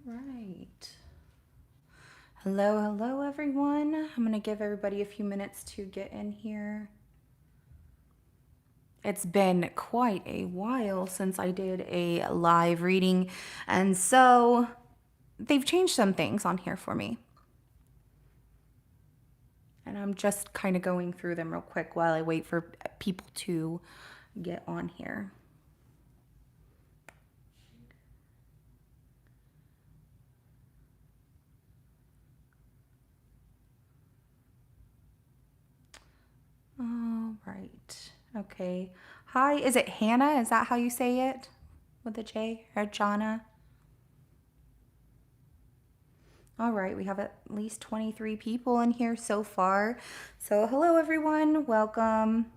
Right. Hello, everyone. I'm going to give everybody a few minutes to get in here. It's been quite a while since I did a live reading, and so they've changed some things on here for me. And I'm just kind of going through them real quick while I wait for people to get on here. All right. Okay. Hi, is it Hannah? Is that how you say it? With a J? Or Jana? All right, we have at least 23 people in here so far. So hello, everyone. Welcome.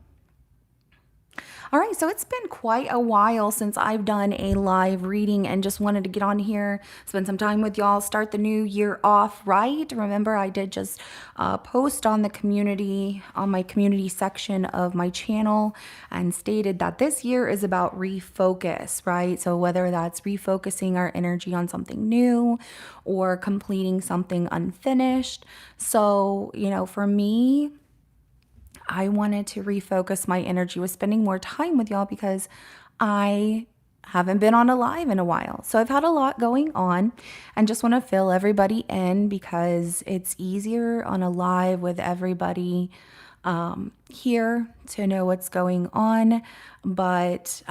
All right, so it's been quite a while since I've done a live reading and just wanted to get on here, spend some time with y'all, start the new year off right. Remember, I did just post on the community, on my community section of my channel, and stated that this year is about refocus, right? So whether that's refocusing our energy on something new or completing something unfinished. So, for me, I wanted to refocus my energy with spending more time with y'all because I haven't been on a live in a while. So I've had a lot going on and just want to fill everybody in because it's easier on a live with everybody here to know what's going on. But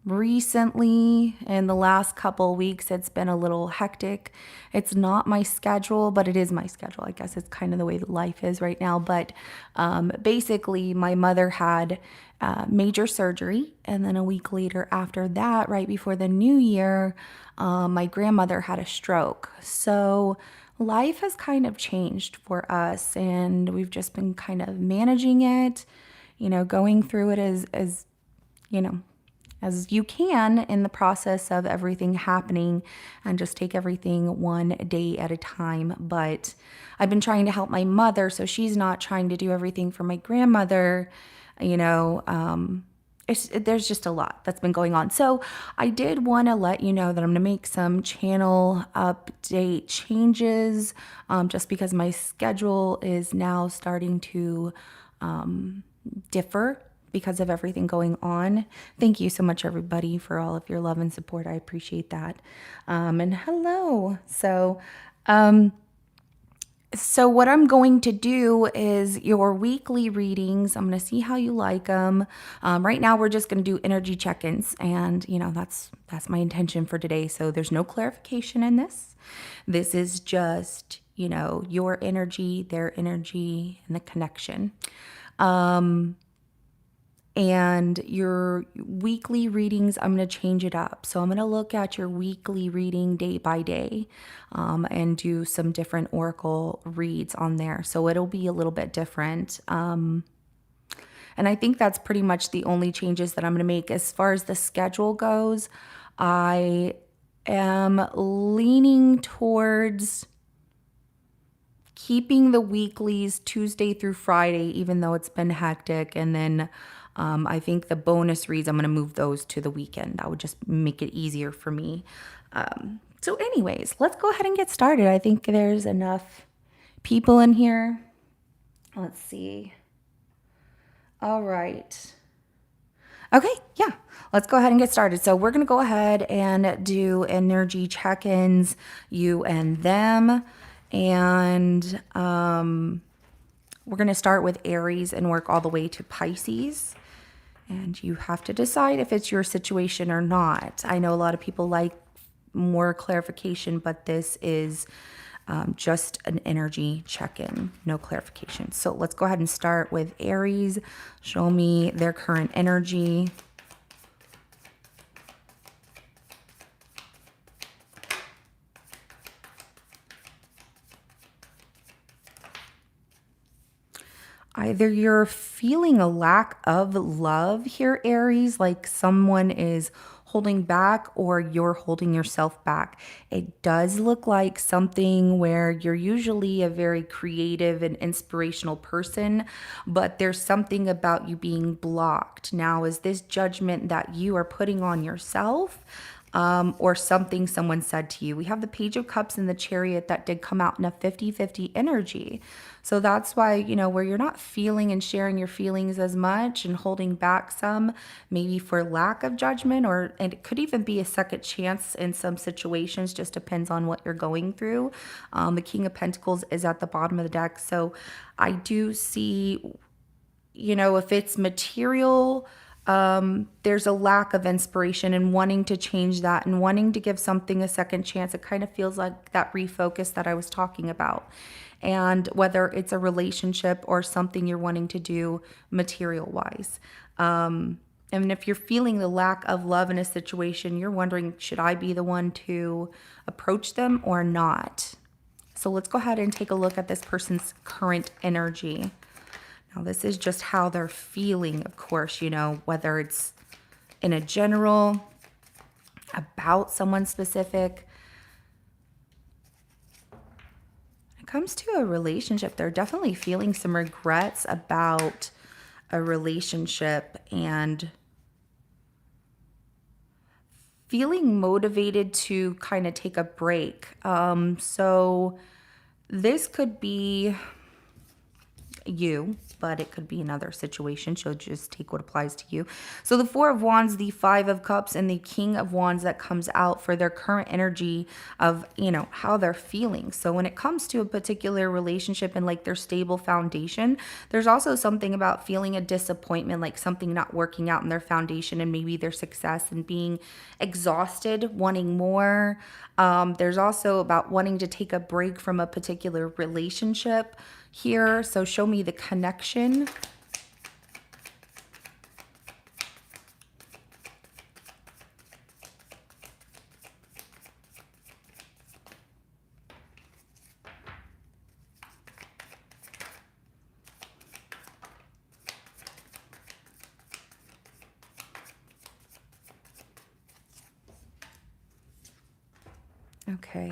recently, in the last couple weeks, it's been a little hectic. It's not my schedule, but it is my schedule. I guess it's kind of the way that life is right now. But basically, my mother had major surgery. And then a week later after that, right before the new year, my grandmother had a stroke. So life has kind of changed for us, and we've just been kind of managing it, going through it as as you can in the process of everything happening, and just take everything one day at a time. But I've been trying to help my mother, so she's not trying to do everything for my grandmother. There's just a lot that's been going on. So I did want to let you know that I'm going to make some channel update changes, just because my schedule is now starting to differ because of everything going on. Thank you so much, everybody, for all of your love and support. I appreciate that. And hello. So what I'm going to do is your weekly readings. I'm going to see how you like them. Right now, we're just going to do energy check-ins, and that's my intention for today. So there's no clarification in this. This is just your energy, their energy, and the connection. And your weekly readings, I'm going to change it up. So I'm going to look at your weekly reading day by day, and do some different oracle reads on there. So it'll be a little bit different. And I think that's pretty much the only changes that I'm going to make. As far as the schedule goes, I am leaning towards keeping the weeklies Tuesday through Friday, even though it's been hectic. And then I think the bonus reads, I'm going to move those to the weekend. That would just make it easier for me. So anyways, let's go ahead and get started. I think there's enough people in here. Let's see. All right. Okay, yeah, let's go ahead and get started. So we're going to go ahead and do energy check-ins, you and them. And we're going to start with Aries and work all the way to Pisces. And you have to decide if it's your situation or not. I know a lot of people like more clarification, but this is just an energy check-in, no clarification. So let's go ahead and start with Aries. Show me their current energy. Either you're feeling a lack of love here, Aries, like someone is holding back or you're holding yourself back. It does look like something where you're usually a very creative and inspirational person, but there's something about you being blocked. Now, is this judgment that you are putting on yourself? or something someone said to you. We have the Page of Cups and the Chariot that did come out in a 50-50 energy. So that's why, you know, where you're not feeling and sharing your feelings as much and holding back some, maybe for lack of judgment, or and it could even be a second chance in some situations, just depends on what you're going through. The King of Pentacles is at the bottom of the deck. So I do see, you know, if it's material, there's a lack of inspiration and wanting to change that and wanting to give something a second chance. It kind of feels like that refocus that I was talking about. And whether it's a relationship or something you're wanting to do material wise. And if you're feeling the lack of love in a situation, you're wondering, should I be the one to approach them or not? So let's go ahead and take a look at this person's current energy. Now, this is just how they're feeling, of course, you know, whether it's in a general, about someone specific. When it comes to a relationship, they're definitely feeling some regrets about a relationship and feeling motivated to kind of take a break. So this could be you, but it could be another situation. So just take what applies to you. So the Four of Wands, the Five of Cups, and the King of Wands that comes out for their current energy of, you know, how they're feeling. So when it comes to a particular relationship and like their stable foundation, there's also something about feeling a disappointment, like something not working out in their foundation and maybe their success, and being exhausted, wanting more. There's also about wanting to take a break from a particular relationship here. So show me the connection. Okay.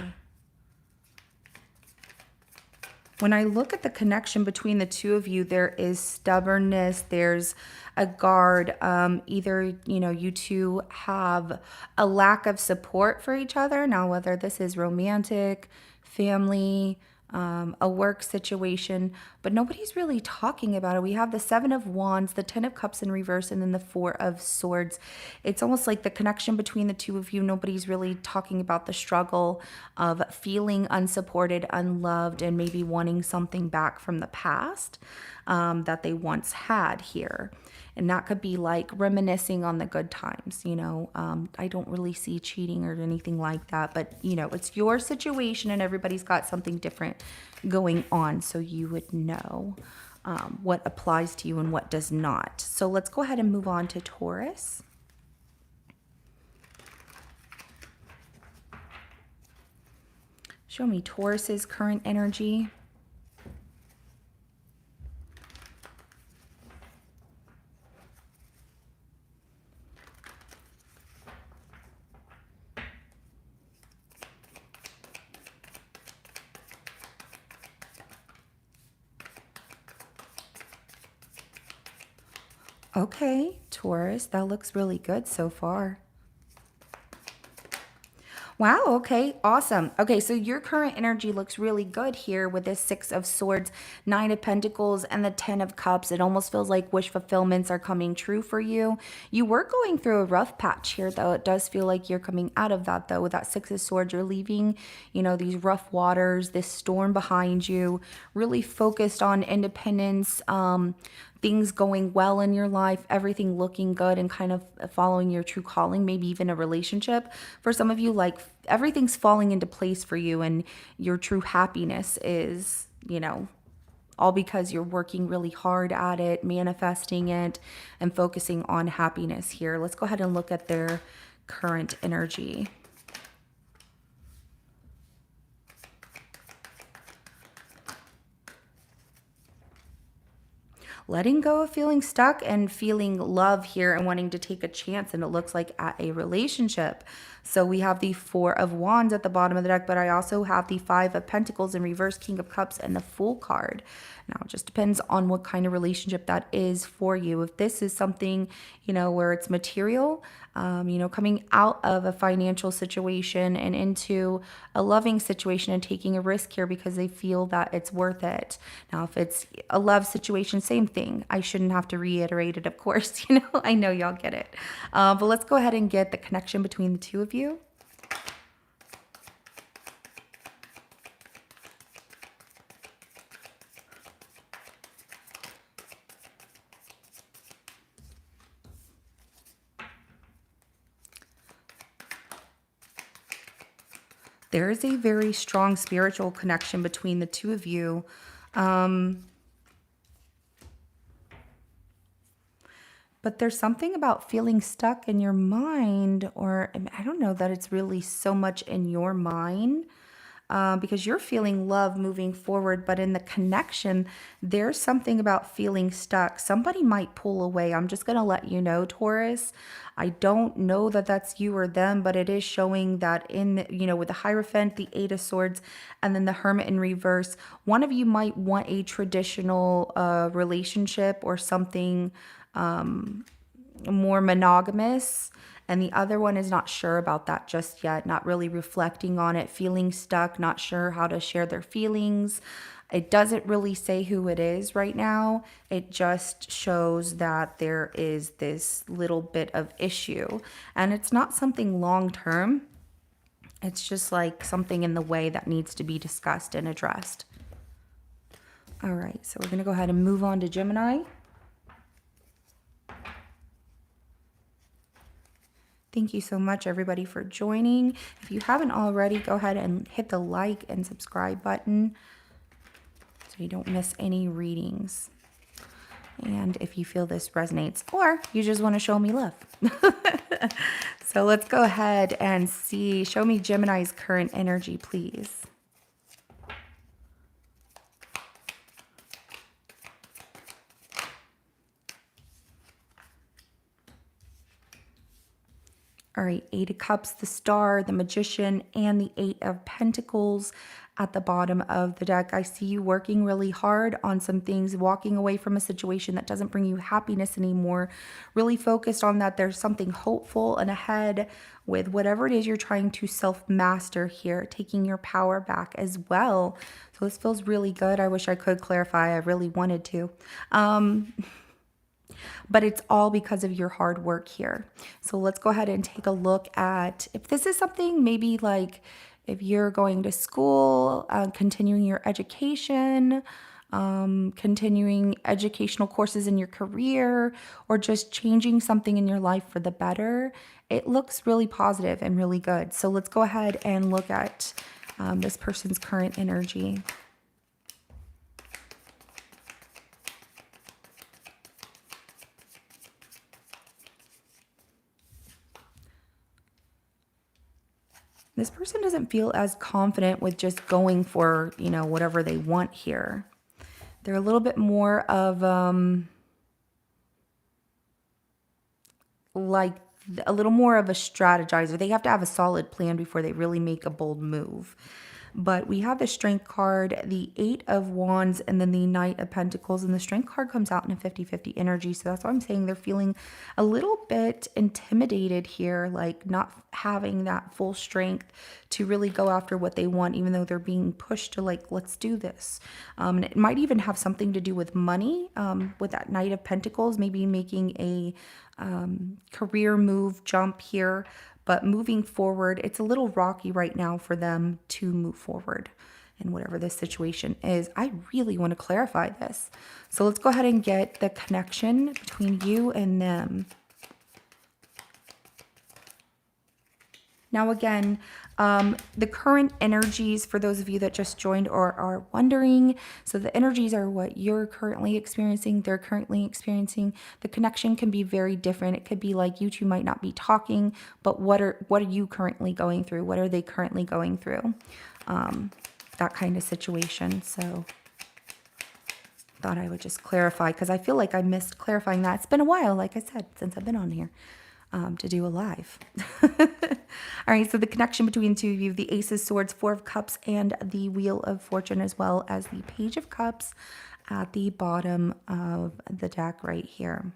When I look at the connection between the two of you, there is stubbornness, there's a guard. Either, you know, you two have a lack of support for each other. Now, whether this is romantic, family, a work situation, but nobody's really talking about it. We have the Seven of Wands, the Ten of Cups in reverse, and then the Four of Swords. It's almost like the connection between the two of you, nobody's really talking about the struggle of feeling unsupported, unloved, and maybe wanting something back from the past that they once had here. And that could be like reminiscing on the good times, you know. I don't really see cheating or anything like that, but, you know, it's your situation and everybody's got something different going on. So you would know what applies to you and what does not. So let's go ahead and move on to Taurus. Show me Taurus's current energy. Okay, Taurus, that looks really good so far. Wow, okay, awesome. Okay, so your current energy looks really good here with this Six of Swords, Nine of Pentacles, and the Ten of Cups. It almost feels like wish fulfillments are coming true for you. You were going through a rough patch here, though. It does feel like you're coming out of that, though. With that Six of Swords, you're leaving, you know, these rough waters, this storm behind you, really focused on independence, things going well in your life, everything looking good and kind of following your true calling, maybe even a relationship. For some of you, like everything's falling into place for you and your true happiness is, you know, all because you're working really hard at it, manifesting it, and focusing on happiness here. Let's go ahead and look at their current energy. Letting go of feeling stuck and feeling love here and wanting to take a chance, and it looks like at a relationship. So we have the Four of Wands at the bottom of the deck, but I also have the Five of Pentacles in reverse, King of Cups, and the Fool card. Now, it just depends on what kind of relationship that is for you. If this is something, where it's material, coming out of a financial situation and into a loving situation and taking a risk here because they feel that it's worth it. Now, if it's a love situation, same thing. I shouldn't have to reiterate it, of course. I know y'all get it. But let's go ahead and get the connection between the two of you. There is a very strong spiritual connection between the two of you. But there's something about feeling stuck in your mind, or I don't know that it's really so much in your mind. Because you're feeling love moving forward, but in the connection, there's something about feeling stuck. Somebody might pull away. I'm just going to let you know, Taurus. I don't know that that's you or them, but it is showing that with the Hierophant, the Eight of Swords, and then the Hermit in reverse, one of you might want a traditional relationship or something more monogamous. And the other one is not sure about that just yet, not really reflecting on it, feeling stuck, not sure how to share their feelings. It doesn't really say who it is right now. It just shows that there is this little bit of issue. And it's not something long term. It's just like something in the way that needs to be discussed and addressed. All right, so we're going to go ahead and move on to Gemini. Thank you so much, everybody, for joining. If you haven't already, go ahead and hit the like and subscribe button so you don't miss any readings. And if you feel this resonates, or you just want to show me love. So let's go ahead and see. Show me Gemini's current energy, please. All right, Eight of Cups, the Star, the Magician, and the Eight of Pentacles at the bottom of the deck. I see you working really hard on some things, walking away from a situation that doesn't bring you happiness anymore. Really focused on that there's something hopeful and ahead with whatever it is you're trying to self-master here, taking your power back as well. So this feels really good. I wish I could clarify. I really wanted to. But it's all because of your hard work here. So let's go ahead and take a look at if this is something maybe like if you're going to school, continuing your education, continuing educational courses in your career, or just changing something in your life for the better. It looks really positive and really good. So let's go ahead and look at this person's current energy. This person doesn't feel as confident with just going for, whatever they want here. They're a little bit more of like a little more of a strategizer. They have to have a solid plan before they really make a bold move. But we have the Strength card, the Eight of Wands, and then the Knight of Pentacles. And the Strength card comes out in a 50-50 energy. So that's why I'm saying they're feeling a little bit intimidated here, like not having that full strength to really go after what they want, even though they're being pushed to like, let's do this. And it might even have something to do with money, with that Knight of Pentacles, maybe making a career move, jump here. But moving forward, it's a little rocky right now for them to move forward in whatever this situation is. I really want to clarify this. So let's go ahead and get the connection between you and them. Now again, the current energies, for those of you that just joined or are wondering, so the energies are what you're currently experiencing, they're currently experiencing. The connection can be very different. It could be like you two might not be talking, but what are you currently going through? What are they currently going through? That kind of situation. So thought I would just clarify because I feel like I missed clarifying that. It's been a while, like I said, since I've been on here. to do a live. All right, so the connection between the two of you, the Ace of Swords, Four of Cups, and the Wheel of Fortune, as well as the Page of Cups at the bottom of the deck right here.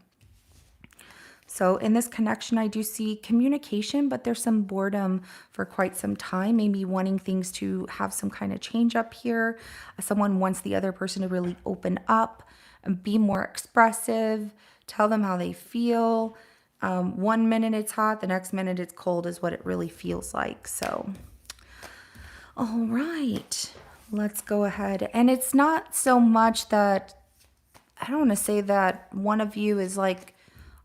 So in this connection, I do see communication, but there's some boredom for quite some time, maybe wanting things to have some kind of change up here. Someone wants the other person to really open up and be more expressive, tell them how they feel. 1 minute it's hot, the next minute it's cold is what it really feels like. So, all right, let's go ahead. And it's not so much that, I don't want to say that one of you is like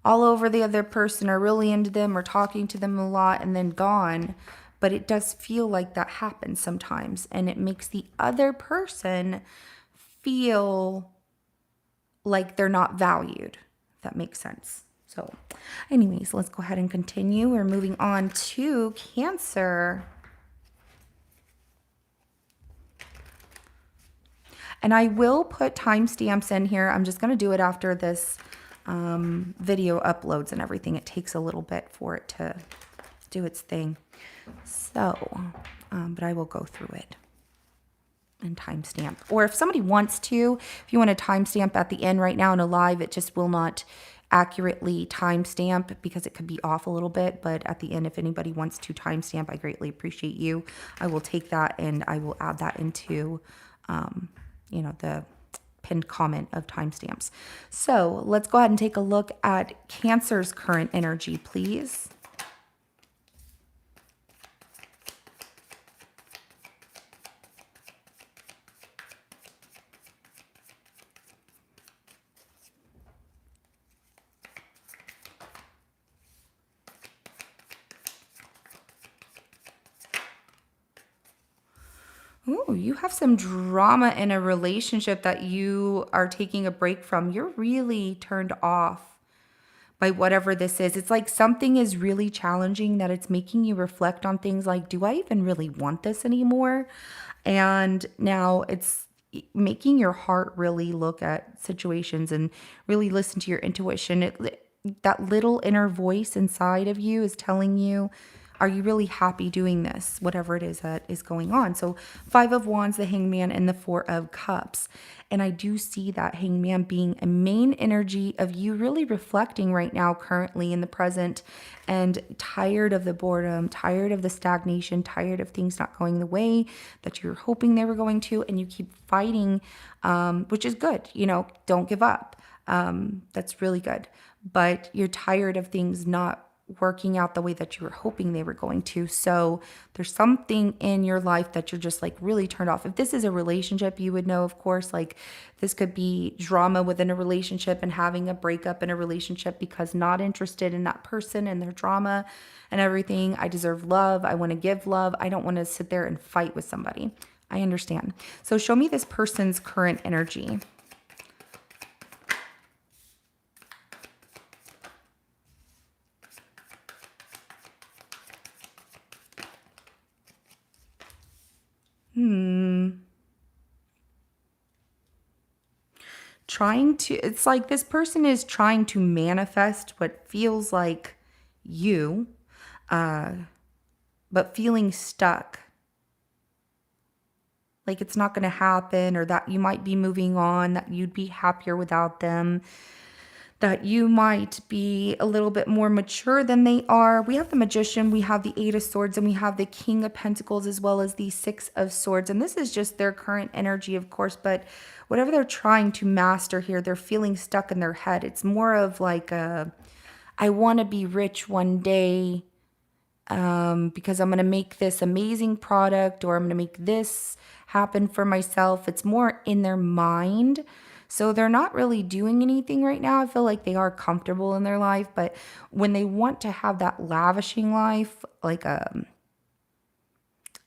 all over the other person or really into them or talking to them a lot and then gone. But it does feel like that happens sometimes. And it makes the other person feel like they're not valued, if that makes sense. So anyways, let's go ahead and continue. We're moving on to Cancer. And I will put timestamps in here. I'm just going to do it after this video uploads and everything. It takes a little bit for it to do its thing. So, but I will go through it and timestamp. Or if somebody wants to, if you want to timestamp at the end right now in a live, it just will not accurately timestamp because it could be off a little bit. But at the end, if anybody wants to timestamp, I greatly appreciate you. I will take that and I will add that into you know, the pinned comment of timestamps. So let's go ahead and take a look at Cancer's current energy, please. Ooh, you have some drama in a relationship that you are taking a break from. You're really turned off by whatever this is. It's like something is really challenging that it's making you reflect on things like, do I even really want this anymore? And now it's making your heart really look at situations and really listen to your intuition. That little inner voice inside of you is telling you, are you really happy doing this, whatever it is that is going on? So 5 of Wands, the Hangman, and the 4 of Cups. And I do see that Hangman being a main energy of you really reflecting right now, currently in the present, and tired of the boredom, tired of the stagnation, tired of things not going the way that you're hoping they were going to, and you keep fighting, which is good. You know, don't give up. That's really good. But you're tired of things not working out the way that you were hoping they were going to. So there's something in your life that you're just like really turned off. If this is a relationship, you would know, of course, like this could be drama within a relationship and having a breakup in a relationship because not interested in that person and their drama and everything. I deserve love. I want to give love. I don't want to sit there and fight with somebody. I understand. So show me this person's current energy. It's like this person is trying to manifest what feels like you, but feeling stuck. Like it's not going to happen, or that you might be moving on, that you'd be happier without them, that you might be a little bit more mature than they are. We have the Magician, we have the 8 of Swords, and we have the King of Pentacles, as well as the 6 of Swords. And this is just their current energy, of course, but whatever they're trying to master here, they're feeling stuck in their head. It's more of like I want to be rich one day because I'm going to make this amazing product, or I'm going to make this happen for myself. It's more in their mind. So they're not really doing anything right now. I feel like they are comfortable in their life, but when they want to have that lavishing life, like a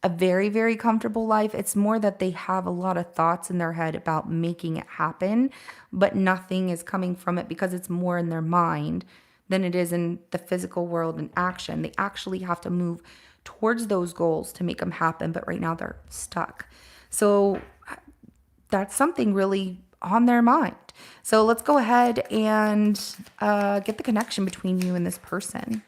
very, very comfortable life, it's more that they have a lot of thoughts in their head about making it happen, but nothing is coming from it because it's more in their mind than it is in the physical world and action. They actually have to move towards those goals to make them happen, but right now they're stuck. So that's something really on their mind. So let's go ahead and get the connection between you and this person.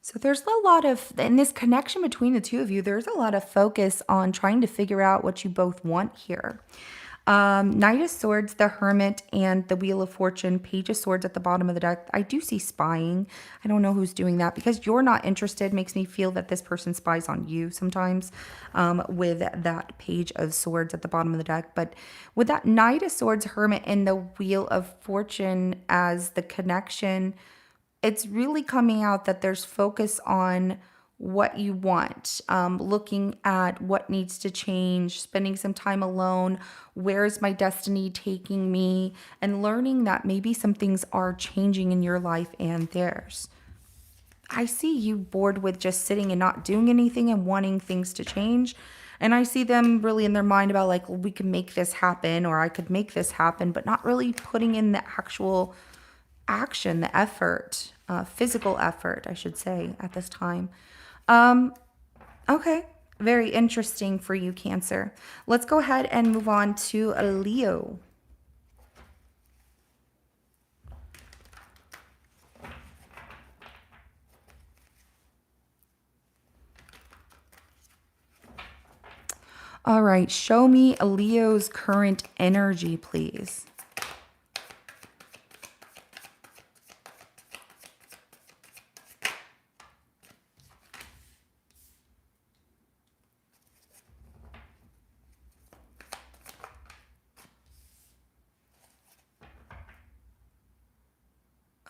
So there's a lot of, in this connection between the two of you, there's a lot of focus on trying to figure out what you both want here. Knight of Swords, the Hermit, and the Wheel of Fortune, Page of Swords at the bottom of the deck. I do see spying. I don't know who's doing that because you're not interested. Makes me feel that this person spies on you sometimes with that Page of Swords at the bottom of the deck. But with that Knight of Swords, Hermit, and the Wheel of Fortune as the connection, it's really coming out that there's focus on what you want, looking at what needs to change, spending some time alone, where is my destiny taking me, and learning that maybe some things are changing in your life and theirs. I see you bored with just sitting and not doing anything and wanting things to change. And I see them really in their mind about like, we can make this happen, or I could make this happen, but not really putting in the actual action, the effort, physical effort, I should say, at this time. Okay, very interesting for you, Cancer. Let's go ahead and move on to a Leo. All right, show me a Leo's current energy, please.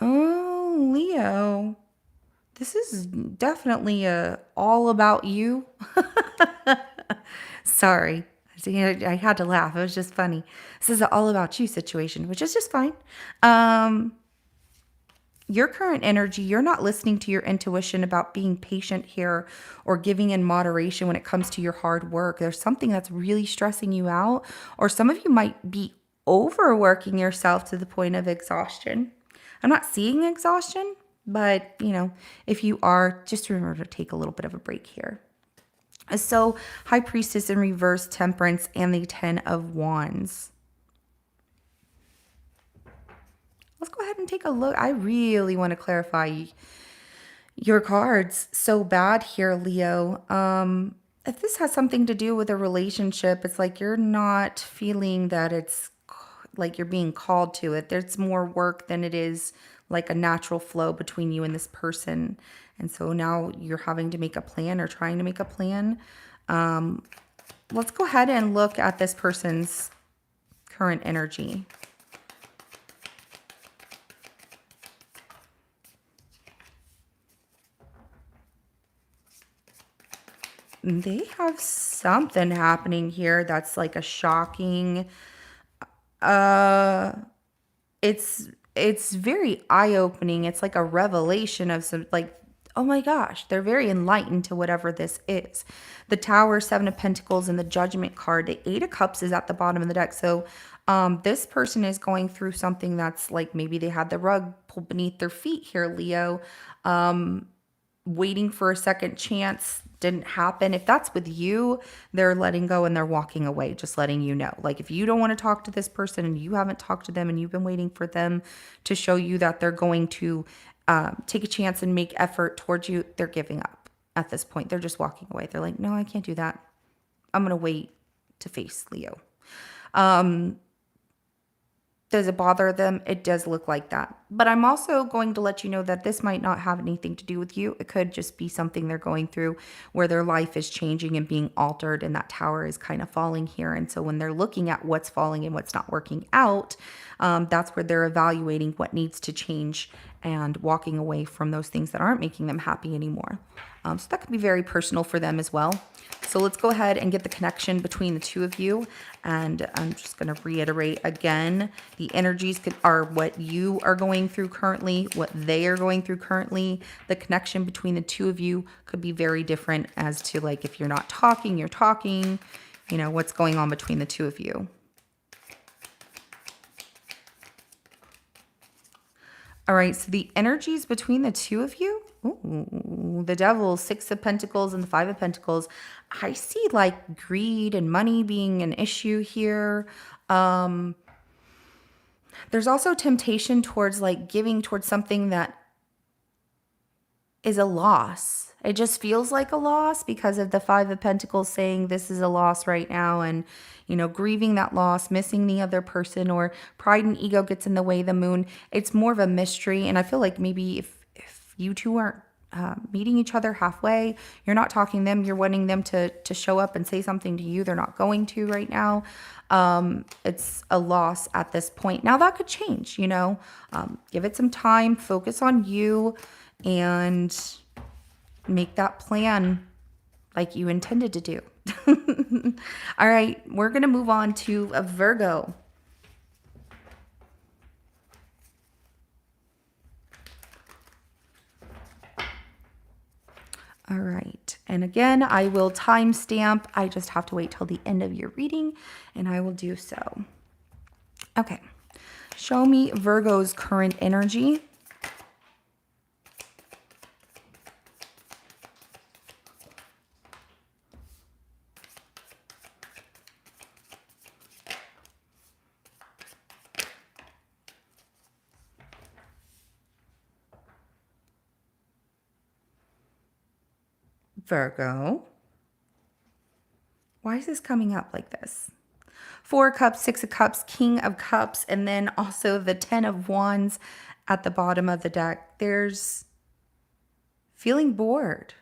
Oh, Leo. This is definitely all about you. Sorry. I had to laugh. It was just funny. This is an all about you situation, which is just fine. Your current energy, you're not listening to your intuition about being patient here or giving in moderation when it comes to your hard work. There's something that's really stressing you out, or some of you might be overworking yourself to the point of exhaustion. I'm not seeing exhaustion, but if you are, just remember to take a little bit of a break here. So High Priestess in reverse, Temperance, and the 10 of Wands. Let's go ahead and take a look. I really want to clarify your cards so bad here, Leo. If this has something to do with a relationship, it's like you're not feeling that it's like you're being called to it. There's more work than it is like a natural flow between you and this person. And so now you're having to make a plan or trying to make a plan. Let's go ahead and look at this person's current energy. They have something happening here that's like a shocking, it's very eye-opening. It's like a revelation of some, like, oh my gosh, they're very enlightened to whatever this is. The Tower, 7 of Pentacles, and the Judgment card. The 8 of Cups is at the bottom of the deck. So this person is going through something that's like maybe they had the rug pulled beneath their feet here, Leo. Waiting for a second chance didn't happen. If that's with you, they're letting go and they're walking away, just letting you know. Like if you don't want to talk to this person and you haven't talked to them and you've been waiting for them to show you that they're going to take a chance and make effort towards you, they're giving up at this point. They're just walking away. They're like, no, I can't do that. I'm going to wait to face Leo. Does it bother them? It does look like that. But I'm also going to let you know that this might not have anything to do with you. It could just be something they're going through where their life is changing and being altered, and that tower is kind of falling here. And so when they're looking at what's falling and what's not working out, that's where they're evaluating what needs to change and walking away from those things that aren't making them happy anymore. So that could be very personal for them as well. So let's go ahead and get the connection between the two of you. And I'm just going to reiterate again, the energies are what you are going through currently, what they are going through currently. The connection between the two of you could be very different as to like if you're not talking, you're talking, you know, what's going on between the two of you. All right, so the energies between the two of you, ooh, the Devil, Six of Pentacles and the Five of Pentacles. I see like greed and money being an issue here. There's also temptation towards like giving towards something that is a loss. It just feels like a loss because of the Five of Pentacles saying this is a loss right now, and, you know, grieving that loss, missing the other person, or pride and ego gets in the way, the Moon. It's more of a mystery. And I feel like maybe if you two aren't meeting each other halfway, you're not talking to them, you're wanting them to show up and say something to you, they're not going to right now. It's a loss at this point. Now that could change, you know, give it some time, focus on you, and make that plan like you intended to do. All right, we're going to move on to a Virgo. All right, and again, I will timestamp. I just have to wait till the end of your reading, and I will do so. Okay, show me Virgo's current energy. Virgo. Why is this coming up like this? Four of Cups, Six of Cups, King of Cups, and then also the Ten of Wands at the bottom of the deck. There's feeling bored.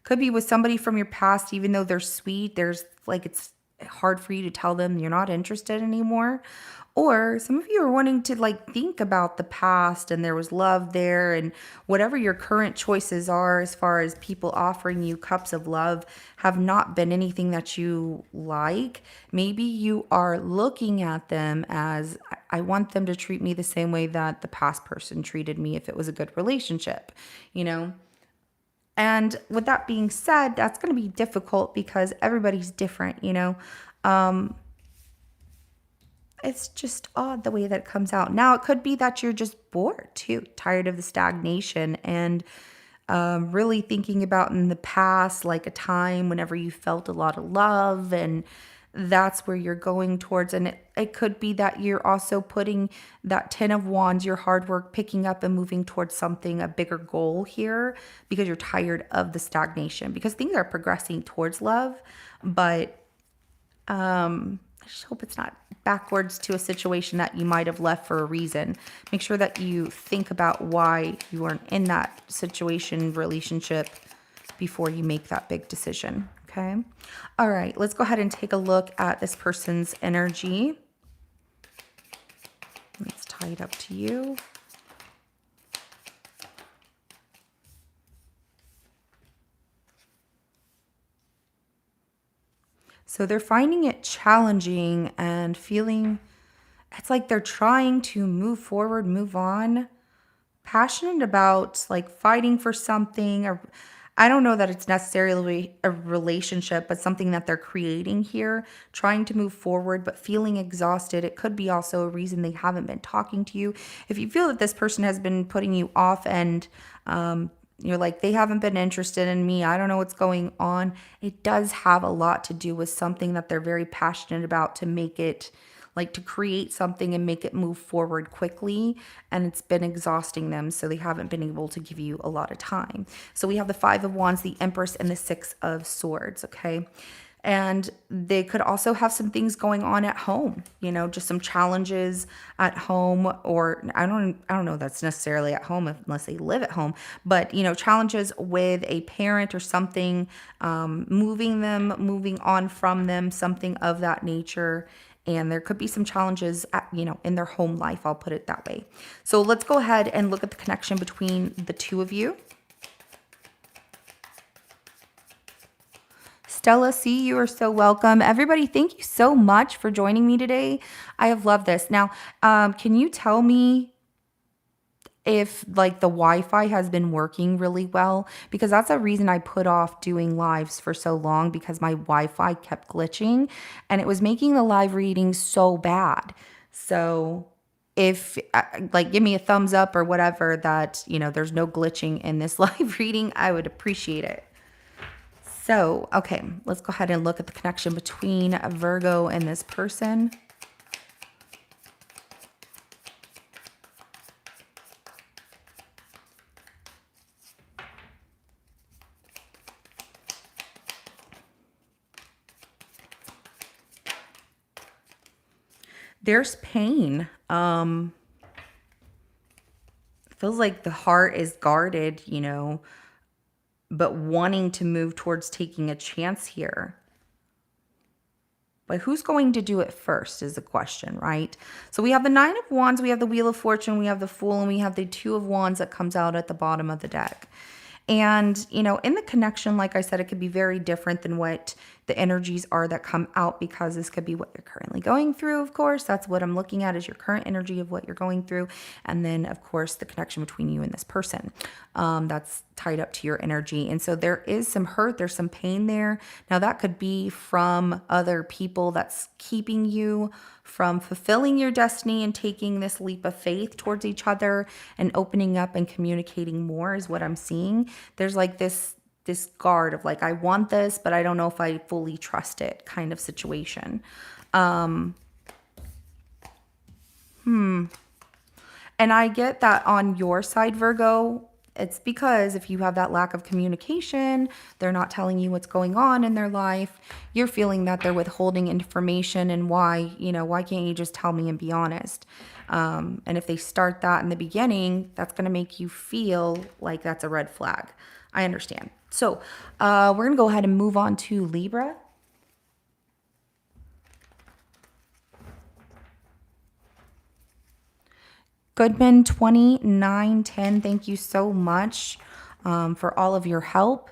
Could be with somebody from your past, even though they're sweet. There's like, it's hard for you to tell them you're not interested anymore. Or some of you are wanting to like think about the past and there was love there, and whatever your current choices are as far as people offering you cups of love have not been anything that you like. Maybe you are looking at them as, I want them to treat me the same way that the past person treated me if it was a good relationship, you know? And with that being said, that's going to be difficult because everybody's different, you know? It's just odd the way that it comes out. Now, it could be that you're just bored too, tired of the stagnation, and really thinking about in the past, like a time whenever you felt a lot of love, and that's where you're going towards. And it could be that you're also putting that Ten of Wands, your hard work, picking up and moving towards something, a bigger goal here, because you're tired of the stagnation, because things are progressing towards love, but I just hope it's not backwards to a situation that you might have left for a reason. Make sure that you think about why you weren't in that situation, relationship, before you make that big decision. Okay. All right. Let's go ahead and take a look at this person's energy. Let's tie it up to you. So they're finding it challenging and feeling it's like they're trying to move forward, move on, passionate about like fighting for something, or I don't know that it's necessarily a relationship, but something that they're creating here, trying to move forward, but feeling exhausted. It could be also a reason they haven't been talking to you. If you feel that this person has been putting you off and you're like, they haven't been interested in me, I don't know what's going on, it does have a lot to do with something that they're very passionate about, to make it like to create something and make it move forward quickly, and it's been exhausting them, so they haven't been able to give you a lot of time. So we have the Five of Wands, the Empress, and the Six of Swords, okay? And they could also have some things going on at home, you know, just some challenges at home, or I don't know that's necessarily at home unless they live at home, but, you know, challenges with a parent or something, moving on from them, something of that nature. And there could be some challenges, you know, in their home life. I'll put it that way. So let's go ahead and look at the connection between the two of you. Stella C, you are so welcome. Everybody, thank you so much for joining me today. I have loved this. Now, can you tell me if like the Wi-Fi has been working really well? Because that's a reason I put off doing lives for so long, because my Wi-Fi kept glitching and it was making the live readings so bad. So if like give me a thumbs up or whatever that, you know, there's no glitching in this live reading, I would appreciate it. So, okay, let's go ahead and look at the connection between Virgo and this person. There's pain. Feels like the heart is guarded, you know, but wanting to move towards taking a chance here. But who's going to do it first is the question, right? So we have the Nine of Wands, we have the Wheel of Fortune, we have the Fool, and we have the Two of Wands that comes out at the bottom of the deck. And, you know, in the connection, like I said, it could be very different than what the energies are that come out, because this could be what you're currently going through, of course. That's what I'm looking at, is your current energy of what you're going through. And then, of course, the connection between you and this person that's tied up to your energy. And so there is some hurt, there's some pain there. Now, that could be from other people that's keeping you from fulfilling your destiny and taking this leap of faith towards each other and opening up and communicating more, is what I'm seeing. There's like this guard of like, I want this, but I don't know if I fully trust it kind of situation. And I get that on your side, Virgo. It's because if you have that lack of communication, they're not telling you what's going on in their life. You're feeling that they're withholding information, and why, you know, why can't you just tell me and be honest? And if they start that in the beginning, that's going to make you feel like that's a red flag. I understand. So we're going to go ahead and move on to Libra. Goodman 2910, thank you so much for all of your help.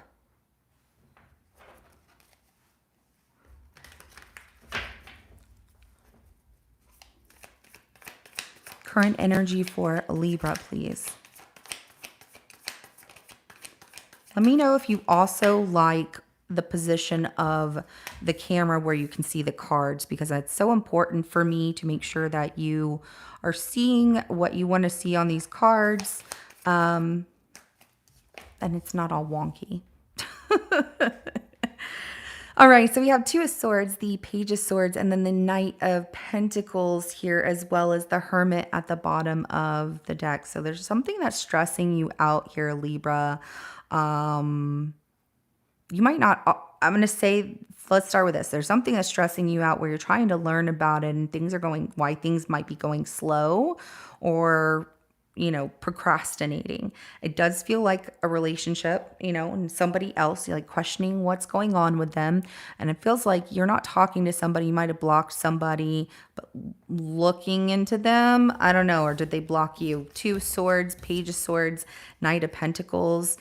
Current energy for Libra, please. Let me know if you also like the position of the camera where you can see the cards, because that's so important for me to make sure that you are seeing what you want to see on these cards, and it's not all wonky. All right, so we have Two of Swords, the Page of Swords, and then the Knight of Pentacles here, as well as the Hermit at the bottom of the deck. So there's something that's stressing you out here, Libra. You might not, I'm going to say, let's start with this. There's something that's stressing you out where you're trying to learn about it, and things are going, why things might be going slow, or, you know, procrastinating. It does feel like a relationship, you know, and somebody else, you're like questioning what's going on with them. And it feels like you're not talking to somebody. You might have blocked somebody, but looking into them, I don't know, or did they block you? Two of Swords, Page of Swords, Knight of Pentacles.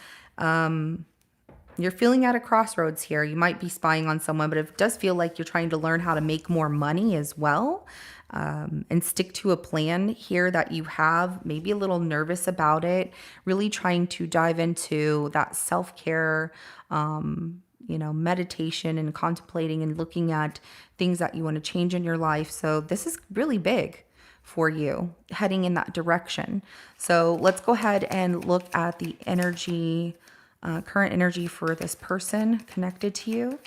You're feeling at a crossroads here. You might be spying on someone, but it does feel like you're trying to learn how to make more money as well, and stick to a plan here that you have. Maybe a little nervous about it. Really trying to dive into that self-care, you know, meditation and contemplating and looking at things that you want to change in your life. So this is really big for you, heading in that direction. So let's go ahead and look at the energy, current energy for this person connected to you.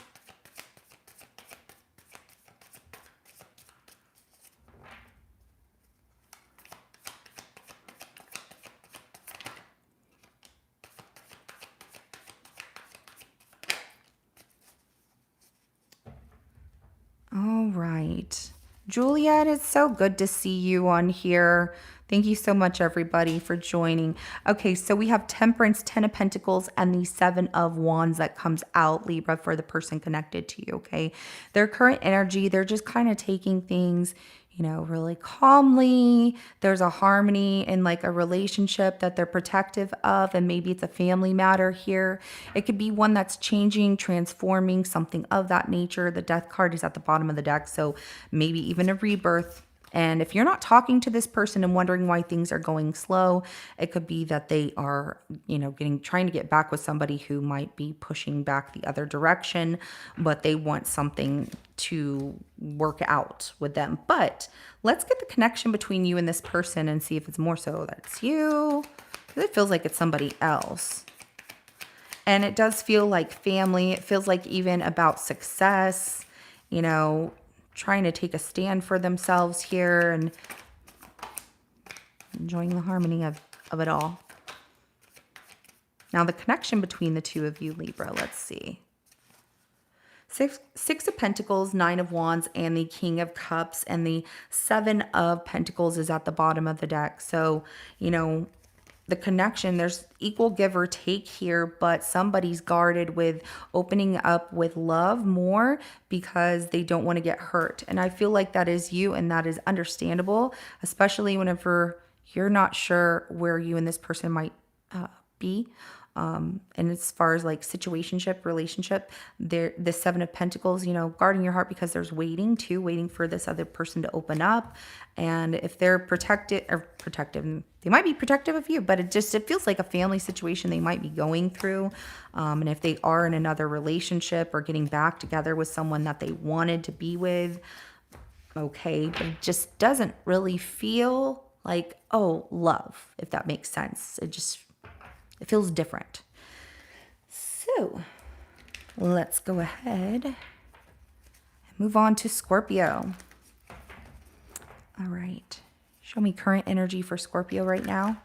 All right. Juliet, it's so good to see you on here. Thank you so much, everybody, for joining. Okay, so we have Temperance, Ten of Pentacles, and the Seven of Wands that comes out, Libra, for the person connected to you, okay? Their current energy, they're just kind of taking things, really calmly. There's a harmony in like a relationship that they're protective of, and maybe it's a family matter here. It could be one that's changing, transforming, something of that nature. The death card is at the bottom of the deck, so maybe even a rebirth. And if you're not talking to this person and wondering why things are going slow, it could be that they are, trying to get back with somebody who might be pushing back the other direction, but they want something to work out with them. But let's get the connection between you and this person and see if it's more so that it's you. It feels like it's somebody else. And it does feel like family. It feels like even about success, trying to take a stand for themselves here and enjoying the harmony of it all. Now the connection between the two of you, Libra, let's see. Six of Pentacles, Nine of Wands, and the King of Cups, and the Seven of Pentacles is at the bottom of the deck. So, the connection, there's equal give or take here, but somebody's guarded with opening up with love more because they don't want to get hurt. And I feel like that is you, and that is understandable, especially whenever you're not sure where you and this person might be. And as far as like situationship, relationship, the Seven of Pentacles, guarding your heart because there's waiting for this other person to open up. And if they're protective, they might be protective of you, but it feels like a family situation they might be going through. And if they are in another relationship or getting back together with someone that they wanted to be with, okay, but it just doesn't really feel like, love, if that makes sense. It feels different. So let's go ahead and move on to Scorpio. All right. Show me current energy for Scorpio right now.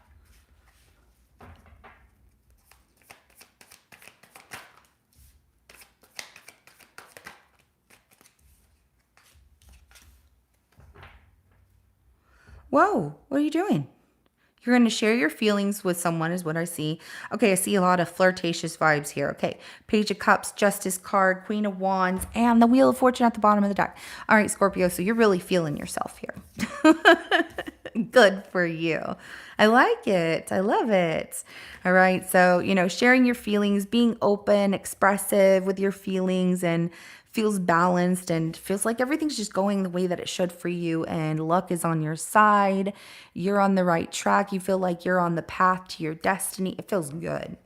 Whoa, what are you doing? You're going to share your feelings with someone is what I see. Okay, I see a lot of flirtatious vibes here. Okay, Page of Cups, Justice card, Queen of Wands, and the Wheel of Fortune at the bottom of the deck. All right, Scorpio, so you're really feeling yourself here. Good for you. I like it. I love it. All right, so, sharing your feelings, being open, expressive with your feelings, and feels balanced and feels like everything's just going the way that it should for you, and luck is on your side. You're on the right track. You feel like you're on the path to your destiny. It feels good.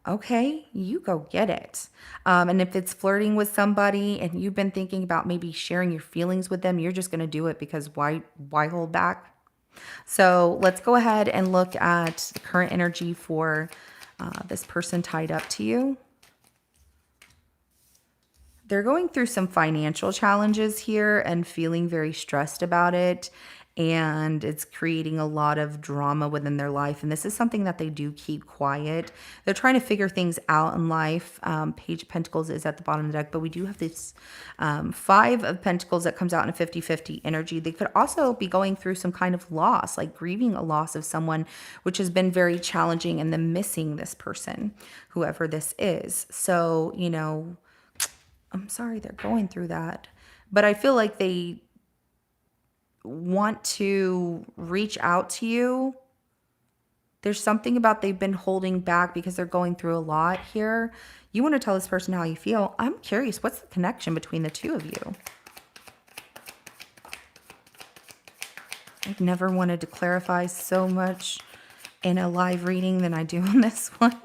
Okay, you go get it. And if it's flirting with somebody and you've been thinking about maybe sharing your feelings with them, you're just going to do it because why hold back? So let's go ahead and look at the current energy for this person tied up to you. They're going through some financial challenges here and feeling very stressed about it. And it's creating a lot of drama within their life. And this is something that they do keep quiet. They're trying to figure things out in life. Page of Pentacles is at the bottom of the deck, but we do have this Five of Pentacles that comes out in a 50-50 energy. They could also be going through some kind of loss, like grieving a loss of someone, which has been very challenging, and them missing this person, whoever this is. So, I'm sorry they're going through that, but I feel like they want to reach out to you. There's something about they've been holding back because they're going through a lot here. You want to tell this person how you feel. I'm curious, what's the connection between the two of you? I've never wanted to clarify so much in a live reading than I do on this one.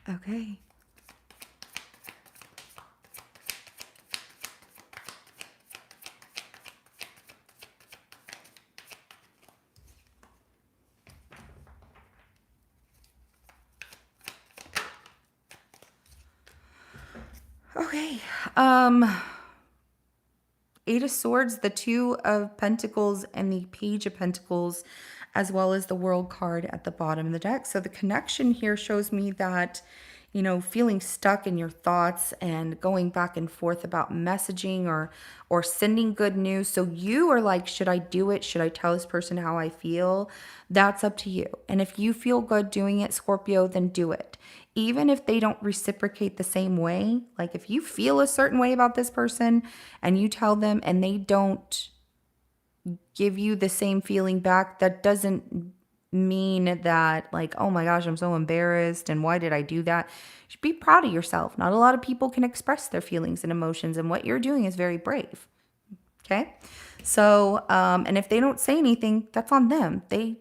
Okay. Okay. Eight of Swords, the Two of Pentacles, and the Page of Pentacles, as well as the World card at the bottom of the deck. So the connection here shows me that, feeling stuck in your thoughts and going back and forth about messaging or sending good news. So you are like, should I do it? Should I tell this person how I feel? That's up to you. And if you feel good doing it, Scorpio, then do it. Even if they don't reciprocate the same way, like if you feel a certain way about this person and you tell them and they don't give you the same feeling back, that doesn't mean that like, oh my gosh, I'm so embarrassed and why did I do that? You should be proud of yourself. Not a lot of people can express their feelings and emotions, and what you're doing is very brave. Okay. So, and if they don't say anything, that's on them. They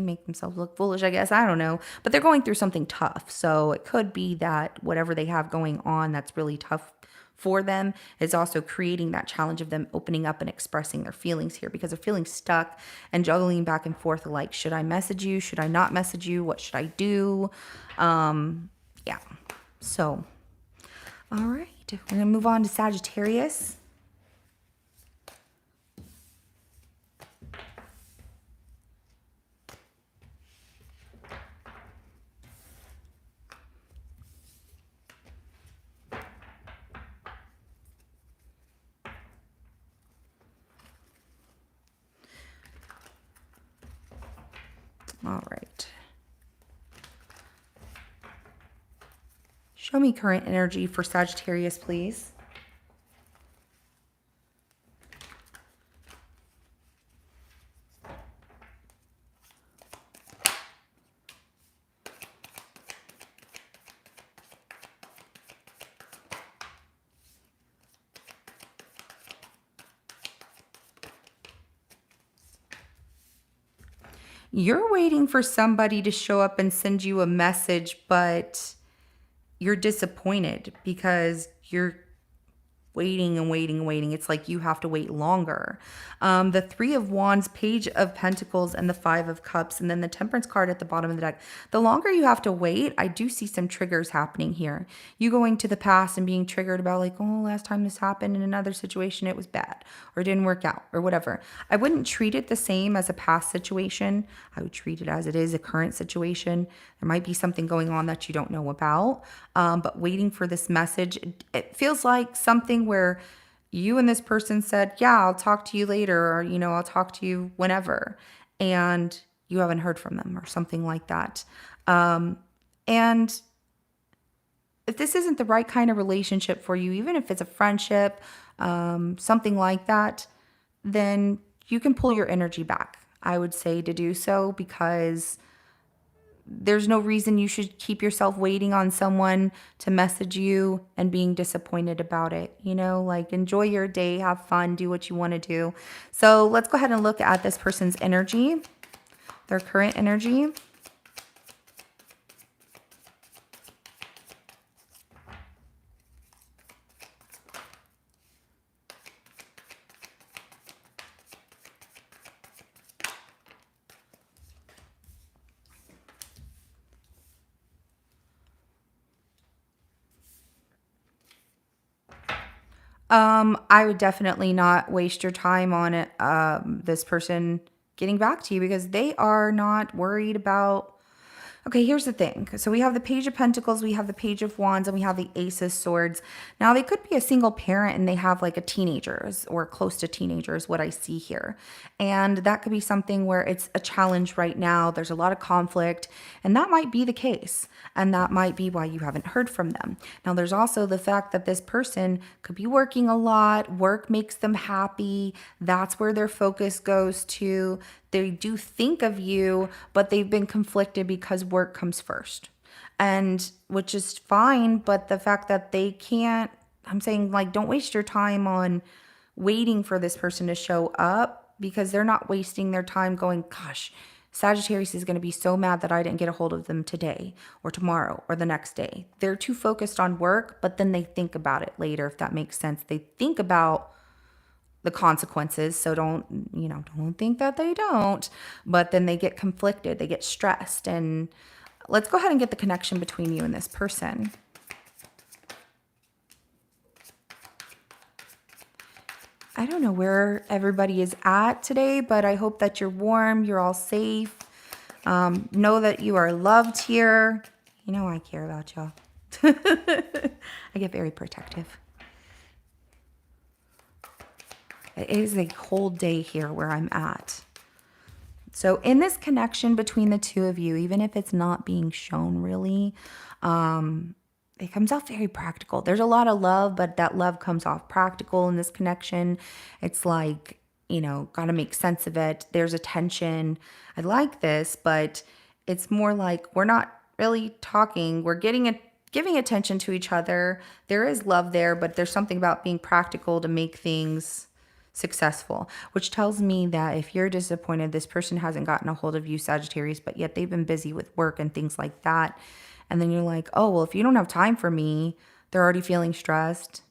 make themselves look foolish, I guess. I don't know. But they're going through something tough. So it could be that whatever they have going on that's really tough for them is also creating that challenge of them opening up and expressing their feelings here, because they're feeling stuck and juggling back and forth like, should I message you? Should I not message you? What should I do? Yeah. So, all right. We're going to move on to Sagittarius. All right. Show me current energy for Sagittarius, please. You're waiting for somebody to show up and send you a message, but you're disappointed because you're waiting and waiting and waiting. It's like you have to wait longer. The Three of Wands, Page of Pentacles, and the Five of Cups, and then the Temperance card at the bottom of the deck. The longer you have to wait, I do see some triggers happening here. You going to the past and being triggered about like, oh, last time this happened in another situation, it was bad or it didn't work out or whatever. I wouldn't treat it the same as a past situation. I would treat it as it is a current situation. There might be something going on that you don't know about, but waiting for this message, it feels like something where you and this person said, yeah, I'll talk to you later, or, I'll talk to you whenever, and you haven't heard from them or something like that. And if this isn't the right kind of relationship for you, even if it's a friendship, something like that, then you can pull your energy back. I would say to do so, because there's no reason you should keep yourself waiting on someone to message you and being disappointed about it. Like, enjoy your day, have fun, do what you want to do. So let's go ahead and look at this person's energy, their current energy. I would definitely not waste your time on it, this person getting back to you, because they are not worried about. Okay, here's the thing. So we have the Page of Pentacles, we have the Page of Wands, and we have the Ace of Swords. Now, they could be a single parent and they have like a teenagers or close to teenagers, what I see here. And that could be something where it's a challenge right now. There's a lot of conflict, and that might be the case. And that might be why you haven't heard from them. Now, there's also the fact that this person could be working a lot. Work makes them happy. That's where their focus goes to. They do think of you, but they've been conflicted because work comes first. And which is fine, but the fact that they can't, I'm saying, like, don't waste your time on waiting for this person to show up, because they're not wasting their time going, gosh, Sagittarius is going to be so mad that I didn't get a hold of them today or tomorrow or the next day. They're too focused on work, but then they think about it later, if that makes sense. They think about the consequences. So don't think that they don't, but then they get conflicted, they get stressed. And let's go ahead and get the connection between you and this person. I don't know where everybody is at today, but I hope that you're warm, you're all safe. Know that you are loved here. You know I care about y'all. I get very protective. It is a whole day here where I'm at. So in this connection between the two of you, even if it's not being shown really, it comes off very practical. There's a lot of love, but that love comes off practical in this connection. It's like, you know, got to make sense of it. There's a tension. I like this, but it's more like we're not really talking. We're giving attention to each other. There is love there, but there's something about being practical to make things successful, which tells me that if you're disappointed, this person hasn't gotten a hold of you, Sagittarius, but yet they've been busy with work and things like that. And then you're like, oh, well, if you don't have time for me, they're already feeling stressed.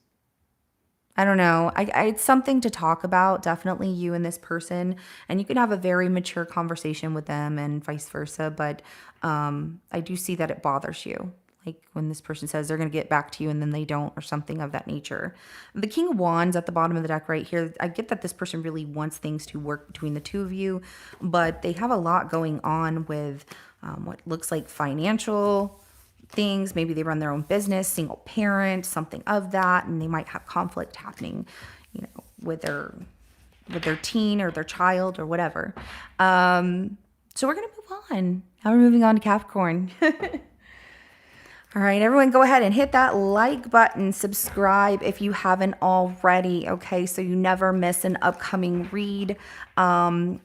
I don't know. It's something to talk about, definitely you and this person. And you can have a very mature conversation with them and vice versa. But I do see that it bothers you. Like when this person says they're going to get back to you and then they don't, or something of that nature. The King of Wands at the bottom of the deck right here, I get that this person really wants things to work between the two of you, but they have a lot going on with what looks like financial things. Maybe they run their own business, single parent, something of that, and they might have conflict happening, you know, with their teen or their child or whatever. So we're going to move on. Now we're moving on to Capricorn. All right, everyone go ahead and hit that like button, subscribe if you haven't already, okay, so you never miss an upcoming read. And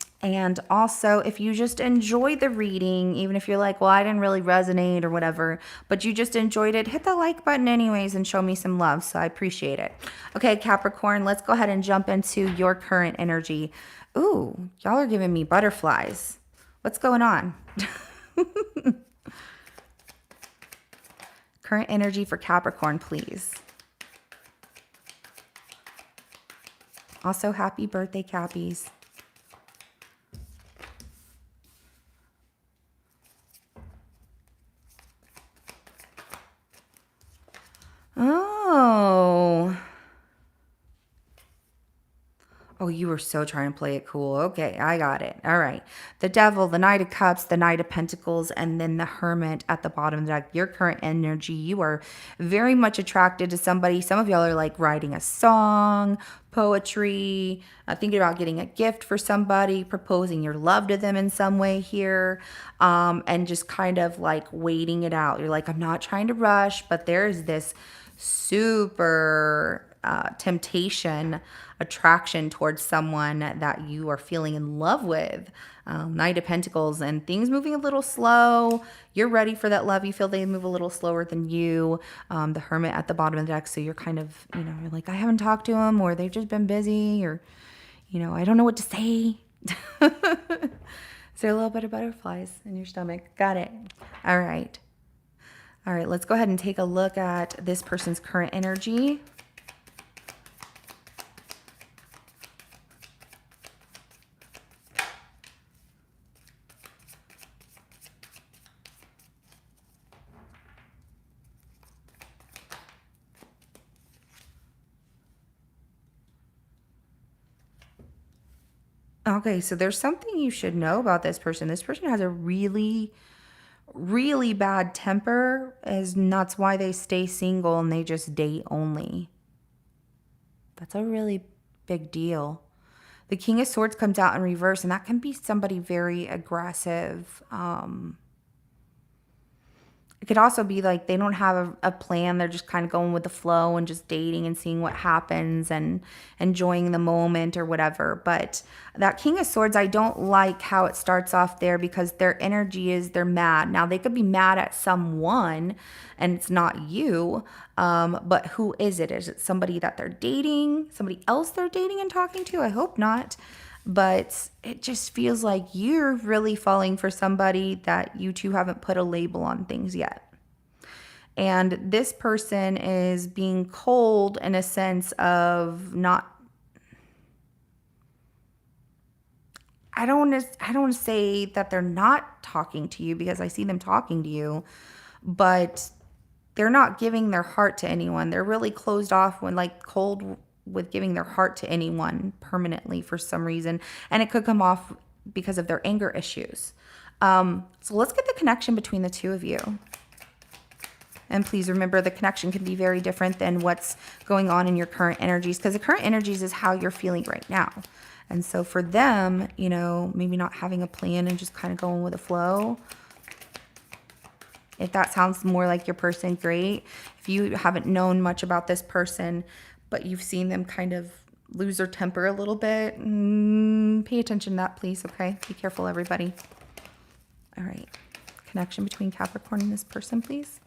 also, if you just enjoyed the reading, even if you're like, well, I didn't really resonate or whatever, but you just enjoyed it, hit the like button anyways and show me some love, so I appreciate it. Okay, Capricorn, let's go ahead and jump into your current energy. Ooh, y'all are giving me butterflies. What's going on? Current energy for Capricorn, please. Also, happy birthday, Cappies. Oh. Oh, you were so trying to play it cool. Okay, I got it. All right. The Devil, the Knight of Cups, the Knight of Pentacles, and then the Hermit at the bottom of the deck. Your current energy, you are very much attracted to somebody. Some of y'all are like writing a song, poetry, thinking about getting a gift for somebody, proposing your love to them in some way here, and just kind of like waiting it out. You're like, I'm not trying to rush, but there's this super temptation, attraction towards someone that you are feeling in love with. Knight of Pentacles, and things moving a little slow. You're ready for that love. You feel they move a little slower than you. The Hermit at the bottom of the deck. So you're kind of, you know, you're like, I haven't talked to him, or they've just been busy, or, you know, I don't know what to say. So a little bit of butterflies in your stomach. Got it. All right. All right, let's go ahead and take a look at this person's current energy. Okay, so there's something you should know about this person. This person has a really bad temper, and that's why they stay single and they just date only. That's a really big deal. The King of Swords comes out in reverse, and that can be somebody very aggressive. It could also be like they don't have a plan. They're just kind of going with the flow and just dating and seeing what happens and enjoying the moment or whatever. But that King of Swords, I don't like how it starts off there, because their energy is they're mad. Now, they could be mad at someone and it's not you, but who is it? Is it somebody that they're dating? Somebody else they're dating and talking to? I hope not. But it just feels like you're really falling for somebody that you two haven't put a label on things yet. And this person is being cold in a sense of not, I don't want to say that they're not talking to you, because I see them talking to you, but they're not giving their heart to anyone. They're really closed off, when like cold with giving their heart to anyone permanently for some reason. And it could come off because of their anger issues. So let's get the connection between the two of you. And please remember, the connection can be very different than what's going on in your current energies, because the current energies is how you're feeling right now. And so for them, you know, maybe not having a plan and just kind of going with the flow. If that sounds more like your person, great. If you haven't known much about this person, but you've seen them kind of lose their temper a little bit, pay attention to that, please, okay? Be careful, everybody. All right. Connection between Capricorn and this person, please.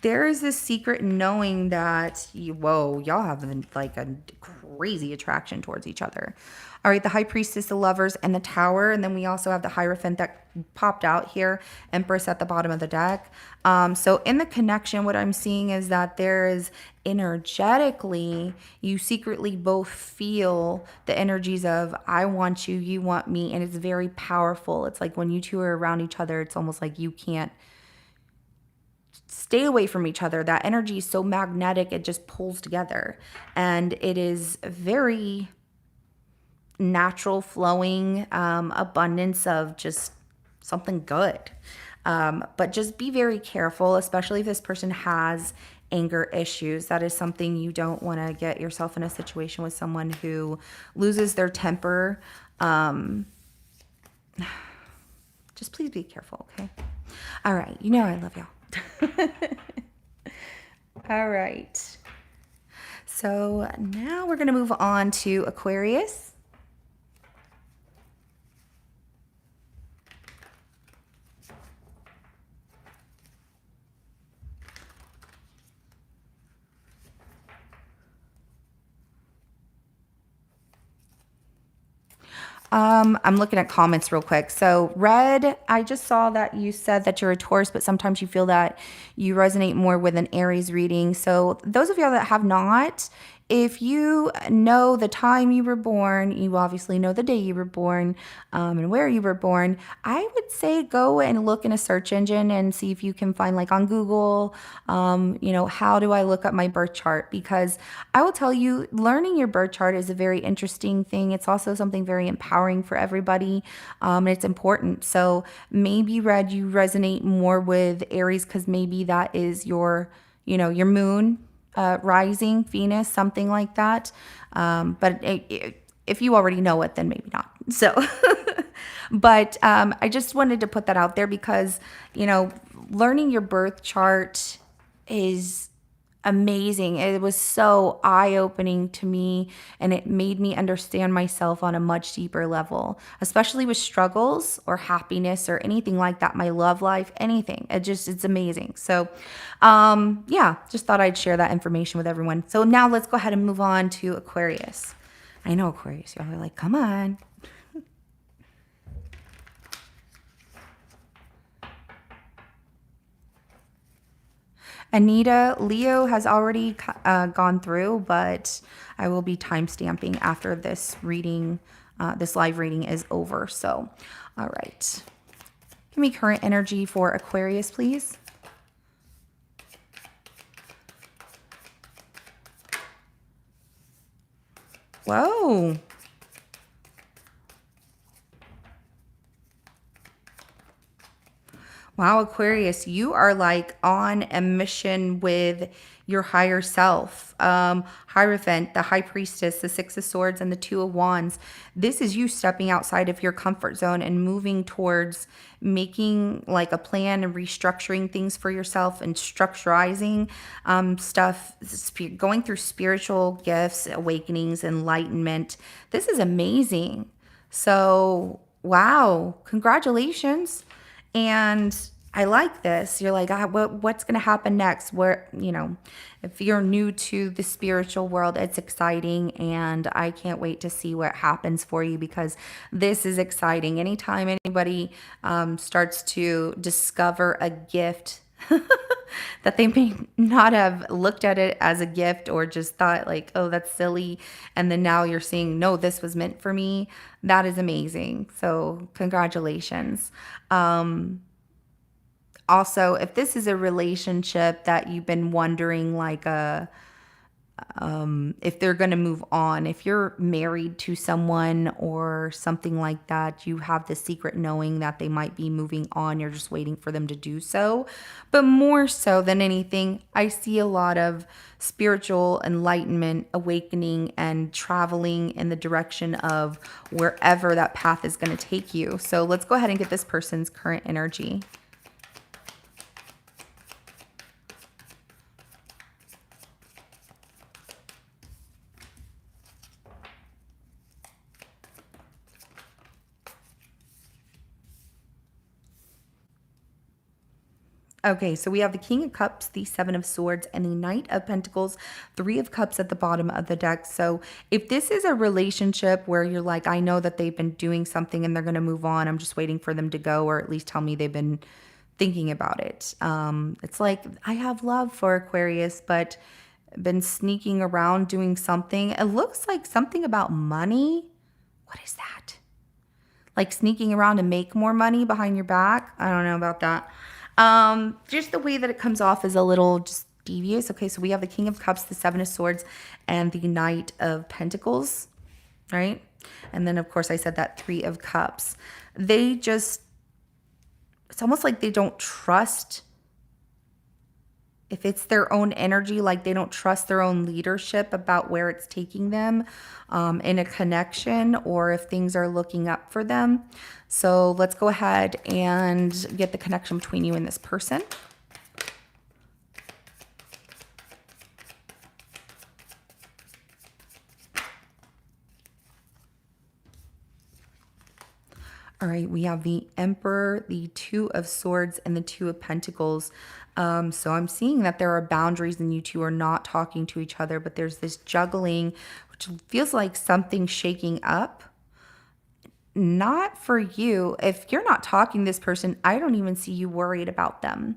There is this secret knowing that y'all have like a crazy attraction towards each other. All right, the High Priestess, the Lovers, and the Tower. And then we also have the Hierophant that popped out here, Empress at the bottom of the deck. So in the connection, what I'm seeing is that there is energetically, you secretly both feel the energies of I want you, you want me. And it's very powerful. It's like when you two are around each other, it's almost like you can't stay away from each other. That energy is so magnetic, it just pulls together. And it is very natural flowing abundance of just something good. But just be very careful, especially if this person has anger issues. That is something you don't want to get yourself in a situation with someone who loses their temper. Just please be careful, okay? All right, you know I love y'all. All right. So now we're going to move on to Aquarius. I'm looking at comments real quick. So Red, I just saw that you said that you're a Taurus, but sometimes you feel that you resonate more with an Aries reading. So those of y'all that have not, if you know the time you were born, you obviously know the day you were born, and where you were born, I would say go and look in a search engine and see if you can find, like on Google, you know, how do I look up my birth chart? Because I will tell you, learning your birth chart is a very interesting thing. It's also something very empowering for everybody, and it's important. So maybe, Red, you resonate more with Aries because maybe that is your, you know, your moon, rising, Venus, something like that. But if you already know it, then maybe not. So, but I just wanted to put that out there because, you know, learning your birth chart is amazing. It was so eye-opening to me, and it made me understand myself on a much deeper level, especially with struggles or happiness or anything like that, my love life, anything. It's amazing. So yeah, just thought I'd share that information with everyone. So now let's go ahead and move on to Aquarius. I know Aquarius, y'all are like, come on. Anita, Leo has already gone through, but I will be timestamping after this reading, this live reading is over. So, all right. Give me current energy for Aquarius, please. Whoa. Wow, Aquarius, you are like on a mission with your higher self. Hierophant, the High Priestess, the Six of Swords, and the Two of Wands. This is you stepping outside of your comfort zone and moving towards making like a plan and restructuring things for yourself and structurizing stuff, going through spiritual gifts, awakenings, enlightenment. This is amazing. So, wow, congratulations. And I like this. You're like, what's going to happen next? Where, you know, if you're new to the spiritual world, it's exciting. And I can't wait to see what happens for you because this is exciting. Anytime anybody starts to discover a gift that they may not have looked at it as a gift or just thought like, oh, that's silly. And then now you're seeing, no, this was meant for me. That is amazing. So congratulations. Also, if this is a relationship that you've been wondering, like a if they're going to move on. If you're married to someone or something like that, you have the secret knowing that they might be moving on. You're just waiting for them to do so. But more so than anything, I see a lot of spiritual enlightenment, awakening, and traveling in the direction of wherever that path is going to take you. So let's go ahead and get this person's current energy. Okay, so we have the King of Cups, the Seven of Swords, and the Knight of Pentacles, Three of Cups at the bottom of the deck. So if this is a relationship where you're like, I know that they've been doing something and they're going to move on, I'm just waiting for them to go, or at least tell me they've been thinking about it. It's like, I have love for Aquarius, but been sneaking around doing something. It looks like something about money. What is that? Like sneaking around to make more money behind your back? I don't know about that. Just the way that it comes off is a little just devious. Okay, so we have the King of Cups, the Seven of Swords, and the Knight of Pentacles, right? And then, of course, I said that Three of Cups. They just, it's almost like they don't trust, if it's their own energy, like they don't trust their own leadership about where it's taking them in a connection, or if things are looking up for them. So let's go ahead and get the connection between you and this person. All right, we have the Emperor, the Two of Swords, and the Two of Pentacles. So I'm seeing that there are boundaries and you two are not talking to each other, but there's this juggling, which feels like something shaking up. Not for you. If you're not talking to this person, I don't even see you worried about them.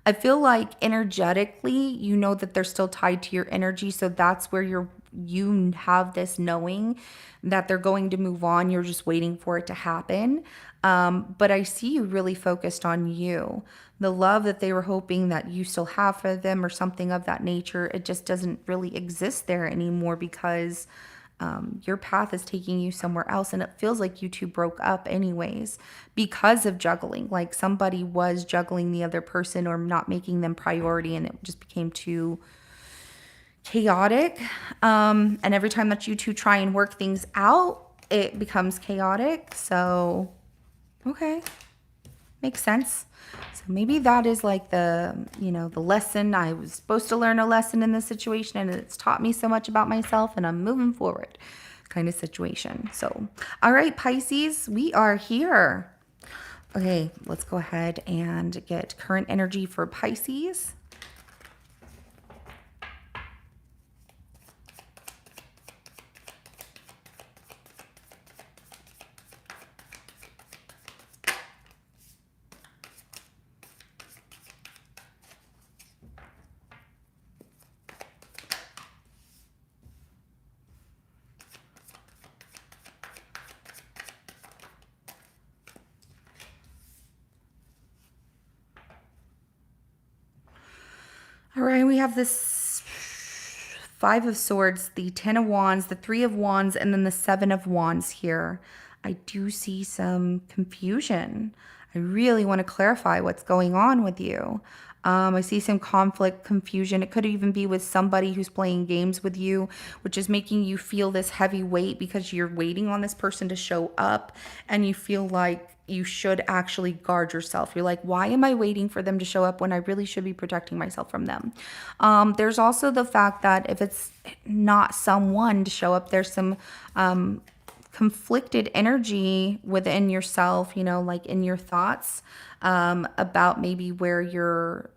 I feel like energetically, you know that they're still tied to your energy. So that's where you have this knowing that they're going to move on. You're just waiting for it to happen. But I see you really focused on you. The love that they were hoping that you still have for them or something of that nature, it just doesn't really exist there anymore because your path is taking you somewhere else, and it feels like you two broke up anyways because of juggling. Like somebody was juggling the other person or not making them priority, and it just became too chaotic. And every time that you two try and work things out, it becomes chaotic. So, okay, makes sense. So maybe that is like the lesson. I was supposed to learn a lesson in this situation, and it's taught me so much about myself, and I'm moving forward kind of situation. So, all right, Pisces, we are here. Okay, let's go ahead and get current energy for Pisces. All right, we have this Five of Swords, the Ten of Wands, the Three of Wands, and then the Seven of Wands here. I do see some confusion. I really want to clarify what's going on with you. I see some conflict, confusion. It could even be with somebody who's playing games with you, which is making you feel this heavy weight because you're waiting on this person to show up, and you feel like you should actually guard yourself. You're like, why am I waiting for them to show up when I really should be protecting myself from them? There's also the fact that if it's not someone to show up, there's some conflicted energy within yourself, like in your thoughts about maybe where you're,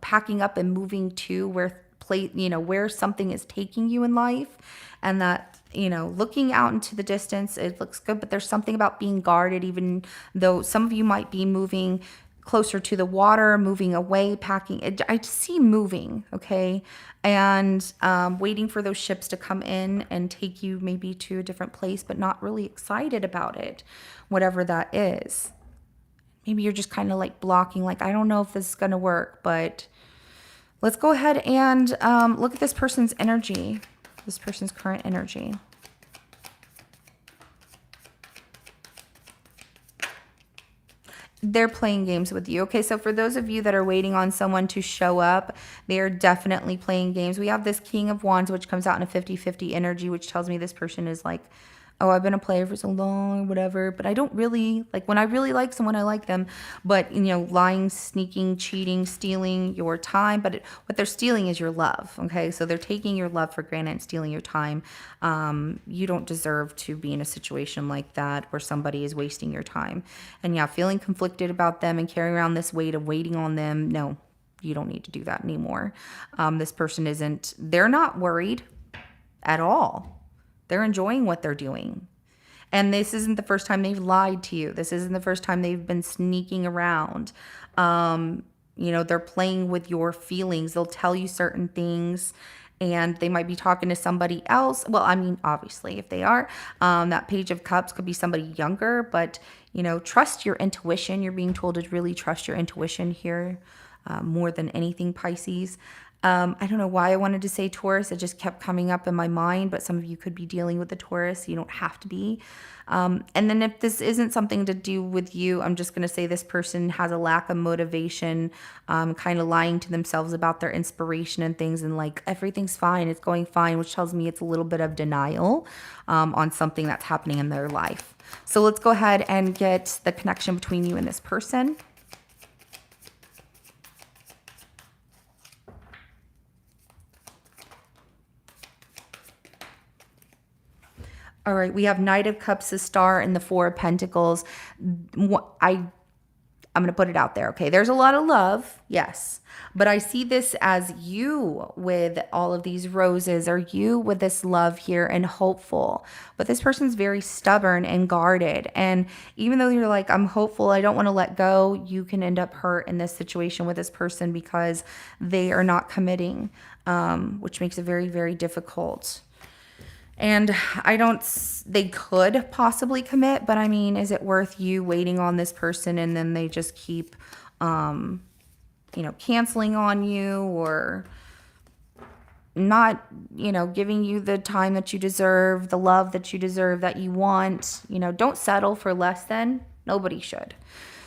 packing up and moving to, where something is taking you in life, and that, looking out into the distance, it looks good, but there's something about being guarded, even though some of you might be moving closer to the water, moving away, packing. I just see moving, okay? And waiting for those ships to come in and take you maybe to a different place, but not really excited about it, whatever that is. Maybe you're just kind of like blocking, like, I don't know if this is going to work, but Let's go ahead and look at this person's energy, this person's current energy. They're playing games with you. Okay, so for those of you that are waiting on someone to show up, they are definitely playing games. We have this King of Wands, which comes out in a 50-50 energy, which tells me this person is like, oh, I've been a player for so long or whatever, but I don't really, like when I really like someone, I like them. But, you know, lying, sneaking, cheating, stealing your time. But what they're stealing is your love, okay? So they're taking your love for granted and stealing your time. You don't deserve to be in a situation like that where somebody is wasting your time. And yeah, feeling conflicted about them and carrying around this weight of waiting on them, no, you don't need to do that anymore. This person isn't, they're not worried at all. They're enjoying what they're doing. And this isn't the first time they've lied to you. This isn't the first time they've been sneaking around. You know, they're playing with your feelings. They'll tell you certain things and they might be talking to somebody else. Well, I mean, obviously, if they are, that Page of Cups could be somebody younger, but, you know, trust your intuition. You're being told to really trust your intuition here more than anything, Pisces. I don't know why I wanted to say Taurus. It just kept coming up in my mind, but some of you could be dealing with the Taurus. You don't have to be. And then if this isn't something to do with you, I'm just going to say this person has a lack of motivation, kind of lying to themselves about their inspiration and things and like everything's fine, it's going fine, which tells me it's a little bit of denial on something that's happening in their life. So let's go ahead and get the connection between you and this person. All right, we have Knight of Cups, the Star, and the Four of Pentacles. I'm going to put it out there, okay? There's a lot of love, yes. But I see this as you with all of these roses, or you with this love here and hopeful. But this person's very stubborn and guarded. And even though you're like, I'm hopeful, I don't want to let go, you can end up hurt in this situation with this person because they are not committing, which makes it very, very difficult. And they could possibly commit, but I mean, is it worth you waiting on this person and then they just keep, you know, canceling on you or not, you know, giving you the time that you deserve, the love that you deserve, that you want? You know, don't settle for less than. Nobody should.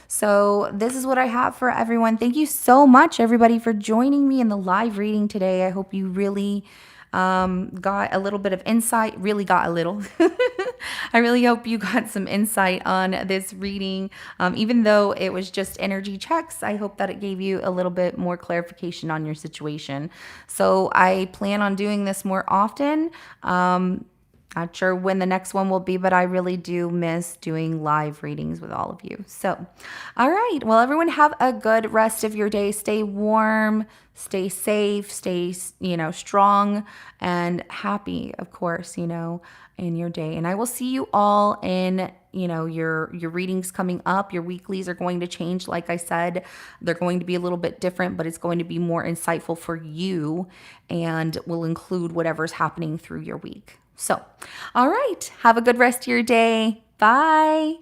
So this is what I have for everyone. Thank you so much, everybody, for joining me in the live reading today. I hope you really got a little bit of insight, really got a little. I really hope you got some insight on this reading. Even though it was just energy checks, I hope that it gave you a little bit more clarification on your situation. So I plan on doing this more often. Not sure when the next one will be, but I really do miss doing live readings with all of you. So, all right. Well, everyone have a good rest of your day. Stay warm, stay safe, stay, you know, strong and happy, of course, you know, in your day. And I will see you all in, you know, your readings coming up. Your weeklies are going to change. Like I said, they're going to be a little bit different, but it's going to be more insightful for you and will include whatever's happening through your week. So, all right. Have a good rest of your day. Bye.